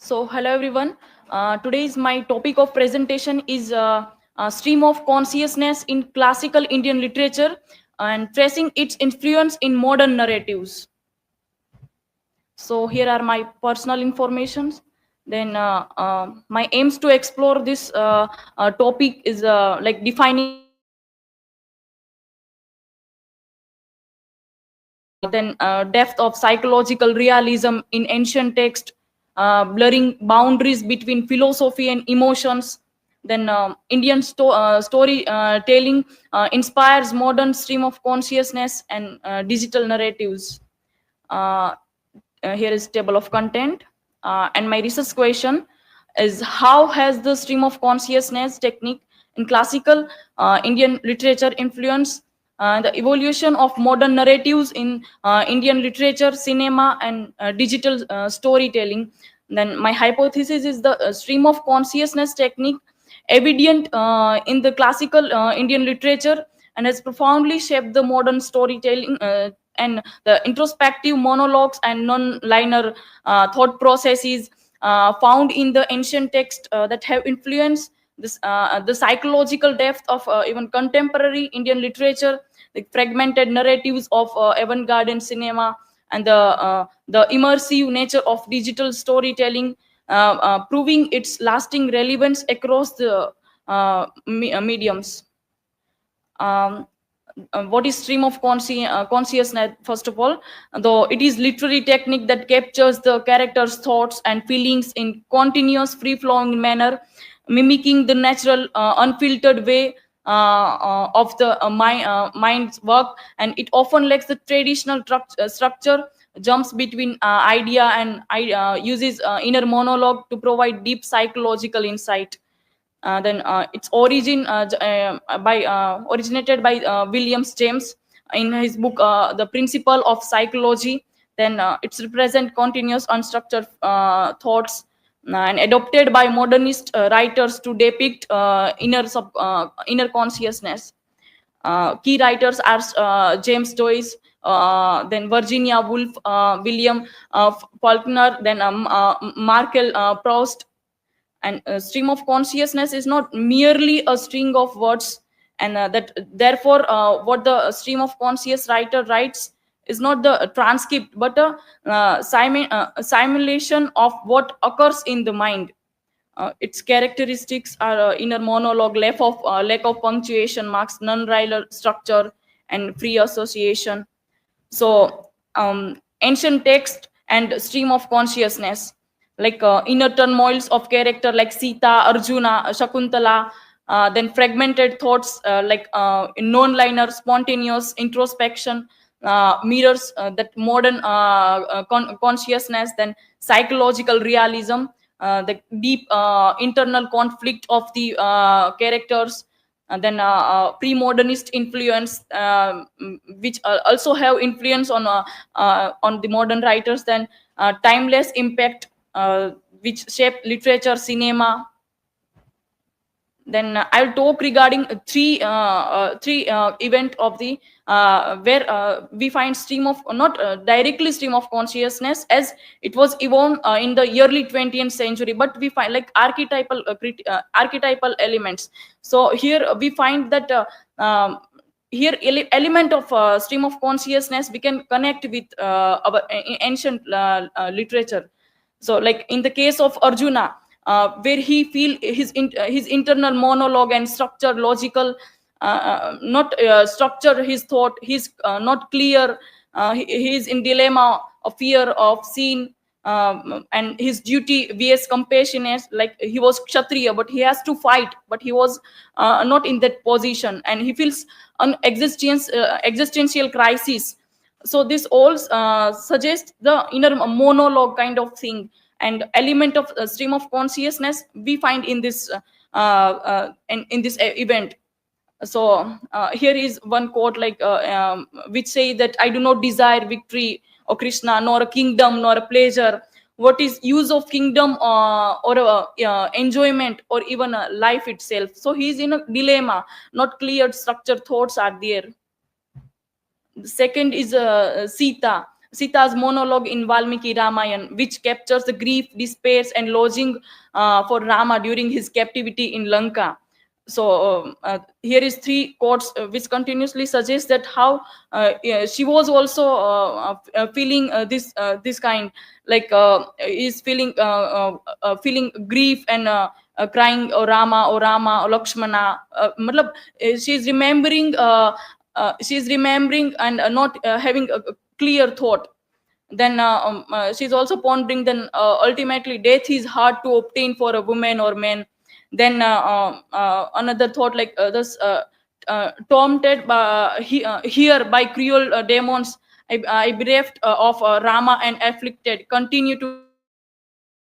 So, hello everyone. Today's my topic of presentation is stream of consciousness in classical Indian literature and tracing its influence in modern narratives. So, here are my personal informations. Then, my aims to explore this topic is like defining then depth of psychological realism in ancient text, blurring boundaries between philosophy and emotions. Then Indian storytelling inspires modern stream of consciousness and digital narratives. Uh, Here is table of content, and my research question is how has the stream of consciousness technique in classical Indian literature influenced the evolution of modern narratives in Indian literature, cinema, and digital storytelling. Then my hypothesis is the stream of consciousness technique evident in the classical Indian literature and has profoundly shaped the modern storytelling and the introspective monologues and non-linear thought processes found in the ancient text that have influenced the psychological depth of even contemporary Indian literature, the fragmented narratives of avant-garde cinema, and the immersive nature of digital storytelling, proving its lasting relevance across the mediums. Um, what is stream of consciousness? First of all, though it is literary technique that captures the character's thoughts and feelings in continuous free flowing manner, mimicking the natural unfiltered way of the mind's work, and it often lacks the traditional structure, jumps between idea and uses inner monologue to provide deep psychological insight. Then its origin by originated by Williams James in his book The Principle of Psychology. Then it's represent continuous unstructured thoughts and adopted by modernist writers to depict inner consciousness. Key writers are James Joyce, then Virginia Woolf, William Faulkner, then Markel Proust. And stream of consciousness is not merely a string of words, and that therefore what the stream of conscious writer writes is not the transcript but a simulation of what occurs in the mind. Its characteristics are inner monologue, lack of punctuation marks, non-linear structure, and free association. So ancient text and stream of consciousness, like inner turmoils of character like Sita, Arjuna, Shakuntala, then fragmented thoughts like non-linear spontaneous introspection mirrors that modern consciousness. Then psychological realism, the deep internal conflict of the characters. And then pre-modernist influence, which also have influence on the modern writers. Then timeless impact, which shape literature, cinema. Then I'll talk regarding three event of the where we find stream of not directly stream of consciousness as it was evolved in the early 20th century, but we find like archetypal elements. So here we find that here element of stream of consciousness we can connect with our ancient literature. So like in the case of Arjuna, where he feel his internal monologue and structure logical, not structure his thought, he's not clear, he is in dilemma of fear of sin, and his duty vs compassionate, like he was kshatriya but he has to fight, but he was not in that position and he feels an existential crisis. So this all suggests the inner monologue kind of thing, and element of stream of consciousness we find in this in this event. So here is one quote like which say that I do not desire victory or Krishna, nor a kingdom, nor a pleasure. What is use of kingdom or enjoyment or even life itself? So he is in a dilemma, not clear structured thoughts are there. The second is Sita. Sita's monologue in Valmiki Ramayana, which captures the grief, despair, and longing for Rama during his captivity in Lanka. So here is three quotes which continuously suggest that how yeah, she was also feeling this kind, like is feeling feeling grief and crying, "Oh Rama, oh Rama, oh Lakshmana." Matlab, she's remembering. She's remembering and not having a clear thought. Then she's also pondering, then ultimately death is hard to obtain for a woman or man. Then another thought, like this tormented by, here by cruel demons, I bereft of Rama and afflicted, continue to weep for Rama and afflicted,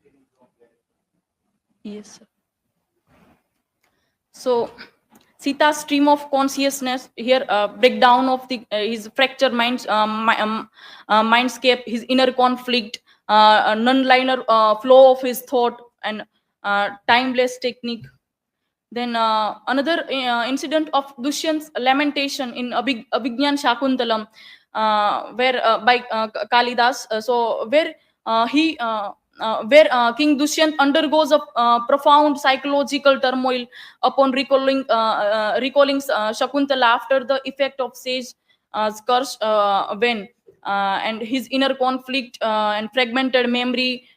then yes, sir. So Sita's stream of consciousness here, breakdown of the his fractured mindscape, his inner conflict, a non-linear flow of his thought, and timeless technique. Then another incident of Dushyant's lamentation in Abhijñānaśākuntalam, where by Kalidas, so where King Dushyant undergoes a profound psychological turmoil upon recalling Shakuntala after the effect of sage curse, when and his inner conflict and fragmented memory,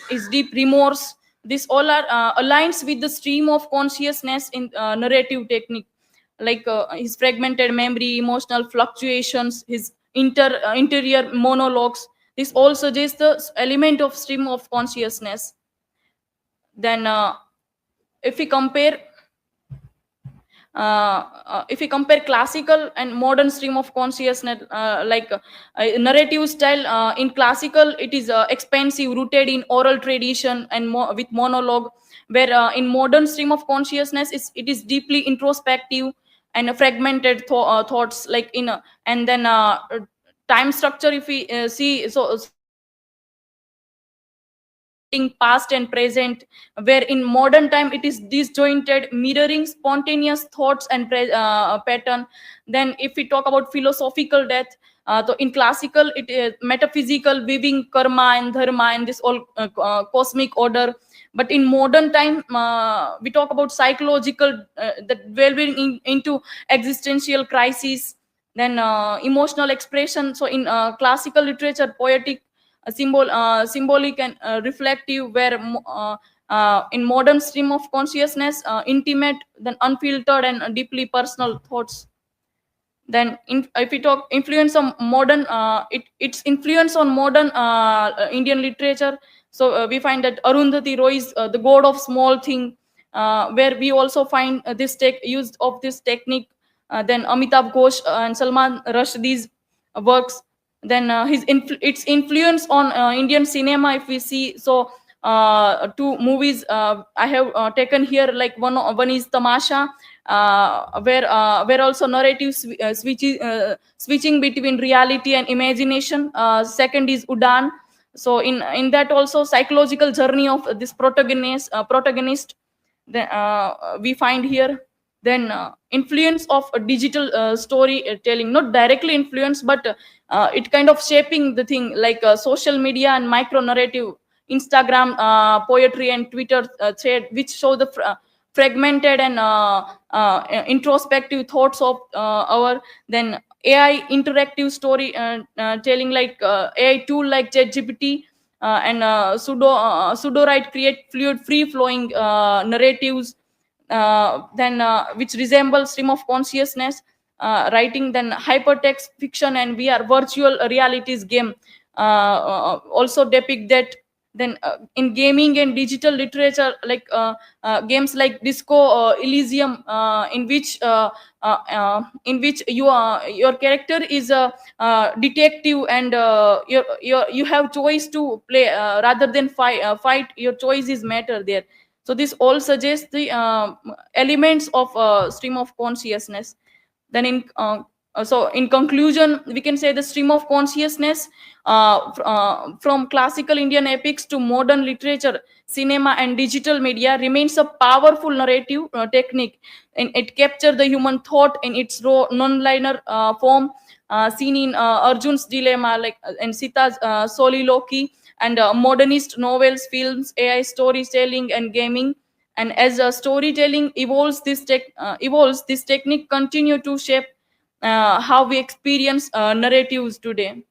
his deep remorse, this all are aligns with the stream of consciousness in narrative technique, like his fragmented memory, emotional fluctuations, his interior monologues. This all suggests the element of stream of consciousness. Then if we compare if we compare classical and modern stream of consciousness, like narrative style, in classical it is expansive, rooted in oral tradition and with monologue, where in modern stream of consciousness it is deeply introspective and fragmented thoughts, like in and then time structure, if we see, so alternating past and present, where in modern time it is disjointed, mirroring spontaneous thoughts and pattern. Then if we talk about philosophical depth, so in classical it is metaphysical, weaving karma and dharma and this all cosmic order. But in modern time we talk about psychological, that delving into existential crisis. Then emotional expression, so in classical literature, poetic, symbolic and reflective, where In modern stream of consciousness, intimate, then unfiltered and deeply personal thoughts. Then if we talk influence on modern its influence on modern Indian literature, so we find that Arundhati Roy is the god of small thing, where we also find this use of this technique. Then Amitabh Ghosh and Salman Rushdie's works. Then its influence on Indian cinema, if we see, so two movies I have taken here, like one is Tamasha, where also narrative switching between reality and imagination. Second is Udan. So in that also psychological journey of this protagonist, we find here. Then influence of a digital storytelling, not directly influence, but it kind of shaping the thing, like social media and micro narrative, Instagram poetry and Twitter thread, which show the fragmented and introspective thoughts of our. Then AI interactive story telling, like AI tool like ChatGPT and pseudo write create fluid free flowing narratives, then which resemble stream of consciousness writing. Then hypertext fiction and VR virtual realities game also depict that. Then in gaming and digital literature, like games like Disco Elysium, in which your character is a detective, and you have choice to play rather than fight. Your choice is matter there. So this all suggests the elements of stream of consciousness. Then in conclusion, we can say the stream of consciousness, from classical Indian epics to modern literature, cinema and digital media, remains a powerful narrative technique, and it captures the human thought in its raw non-linear form, seen in Arjun's dilemma, like and Sita's soliloquy, and modernist novels, films, AI storytelling and gaming. And as storytelling evolves, this technique continue to shape how we experience narratives today.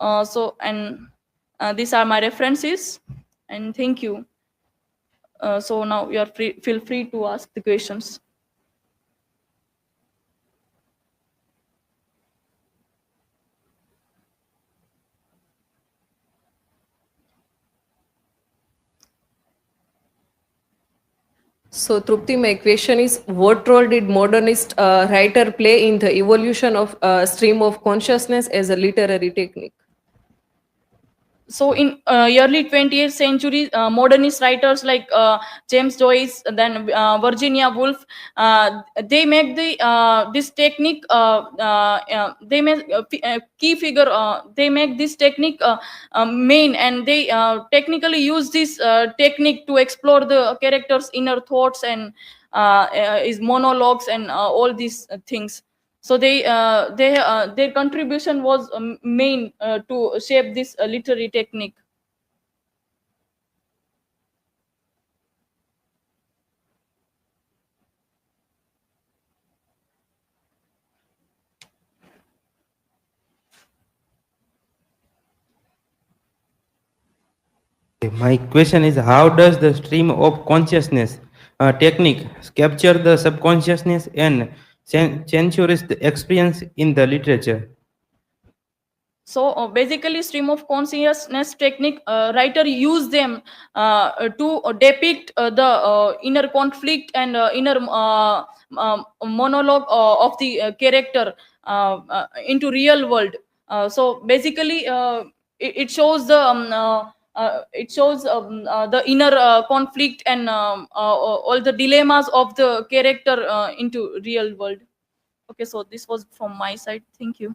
These are my references, and thank you. So now you are free, feel free to ask the questions. So, Trupti, my question is, what role did modernist writer play in the evolution of stream of consciousness as a literary technique? So in early 20th century, modernist writers like James Joyce, then Virginia Woolf, they make this technique, they make key figure, they make this technique main, and they technically use this technique to explore the character's inner thoughts and his monologues and all these things. So their contribution was main to shape this literary technique. My question is, how does the stream of consciousness technique capture the subconsciousness and centuries the experience in the literature? So basically, stream of consciousness technique, writer use them to depict the inner conflict and inner monologue of the character into real world. So basically, it shows the inner conflict and all the dilemmas of the character into real world. Okay, so this was from my side. Thank you.